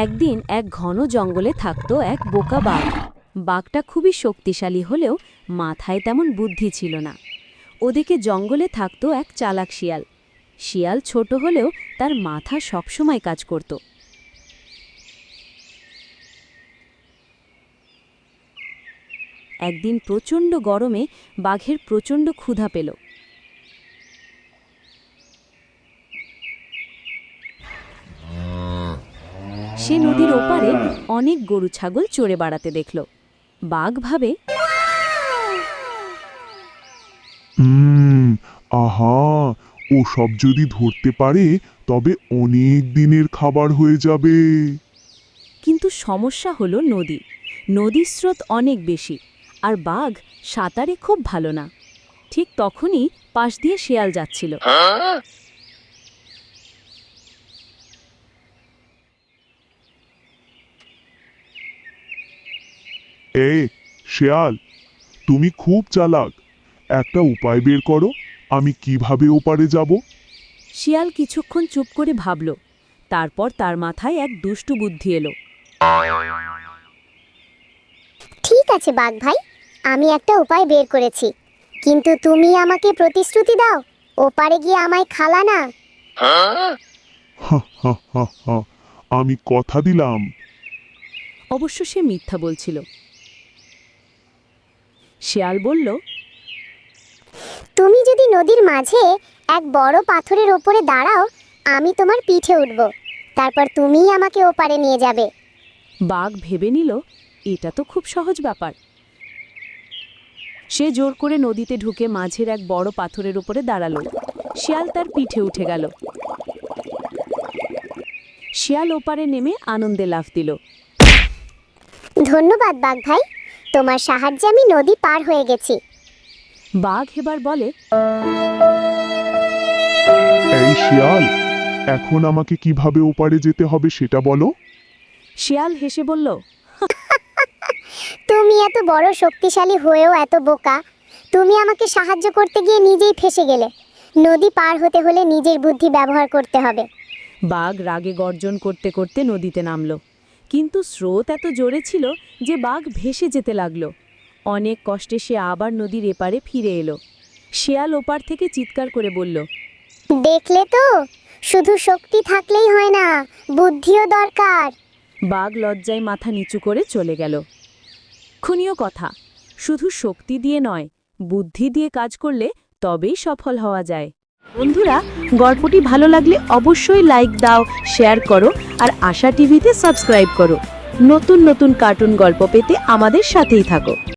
একদিন এক ঘন জঙ্গলে থাকত এক বোকা বাঘ। বাঘটা খুবই শক্তিশালী হলেও মাথায় তেমন বুদ্ধি ছিল না। ওদিকে জঙ্গলে থাকত এক চালাক শিয়াল। শিয়াল ছোট হলেও তার মাথা সবসময় কাজ করত। একদিন প্রচণ্ড গরমে বাঘের প্রচণ্ড ক্ষুধা পেল। সে নদীর ওপারে অনেক গরু ছাগল চড়ে বেড়াতে দেখল। বাঘ ভাবে, আহা, ও সব যদি ধরতে পারে তবে অনেক দিনের খাবার হয়ে যাবে। কিন্তু সমস্যা হলো নদীর স্রোত অনেক বেশি, আর বাঘ সাঁতারে খুব ভালো না। ঠিক তখনই পাশ দিয়ে শিয়াল যাচ্ছিল। শিয়াল, তুমি খুব চালাক, একটা উপায় বের করো, আমি কিভাবে ওপারে যাব। শিয়াল কিছুক্ষণ চুপ করে ভাবল। তারপর তার মাথায় এক দুষ্টু বুদ্ধি এলো। ঠিক আছে বাঘ ভাই, আমি একটা উপায় বের করেছি, কিন্তু তুমি আমাকে প্রতিশ্রুতি দাও ওপারে গিয়ে আমায় খালা না। আমি কথা দিলাম। অবশ্য সে মিথ্যা বলছিল। শিয়াল বলল, তুমি যদি নদীর মাঝে এক বড় পাথরের ওপরে দাঁড়াও, আমি তোমার পিঠে উঠব, তারপর তুমিই আমাকে ওপারে নিয়ে যাবে। বাঘ ভেবে নিল, এটা তো খুব সহজ ব্যাপার। সে জোর করে নদীতে ঢুকে মাঝের এক বড় পাথরের উপরে দাঁড়ালো। শিয়াল তার পিঠে উঠে গেল। শিয়াল ওপারে নেমে আনন্দে লাফ দিল। ধন্যবাদ বাঘ ভাই, তোমার সাহায্যে আমি নদী পার হয়ে গেছি। বাঘ এবার বলে, এই শিয়াল, এখন আমাকে কিভাবে ওপারে যেতে হবে সেটা বলো। শিয়াল হেসে বলল, তুমি এত বড় শক্তিশালী হয়েও এত বোকা, তুমি আমাকে সাহায্য করতে গিয়ে নিজেই ফেসে গেলে। নদী পার হতে হলে নিজের বুদ্ধি ব্যবহার করতে হবে। বাঘ রাগে গর্জন করতে করতে নদীতে নামল। কিন্তু স্রোত এত জোরে ছিল যে বাঘ ভেসে যেতে লাগলো। অনেক কষ্টে সে আবার নদীর এপারে ফিরে এলো। শিয়াল ওপার থেকে চিৎকার করে বলল, দেখলে তো, শুধু শক্তি থাকলেই হয় না, বুদ্ধিও দরকার। বাঘ লজ্জায় মাথা নিচু করে চলে গেল। খুনীয় কথা, শুধু শক্তি দিয়ে নয়, বুদ্ধি দিয়ে কাজ করলে তবেই সফল হওয়া যায়। বন্ধুরা, গল্পটি ভালো লাগলে অবশ্যই লাইক দাও, শেয়ার করো আর আশা টিভিতে সাবস্ক্রাইব করো। নতুন নতুন কার্টুন গল্প পেতে আমাদের সাথেই থাকো।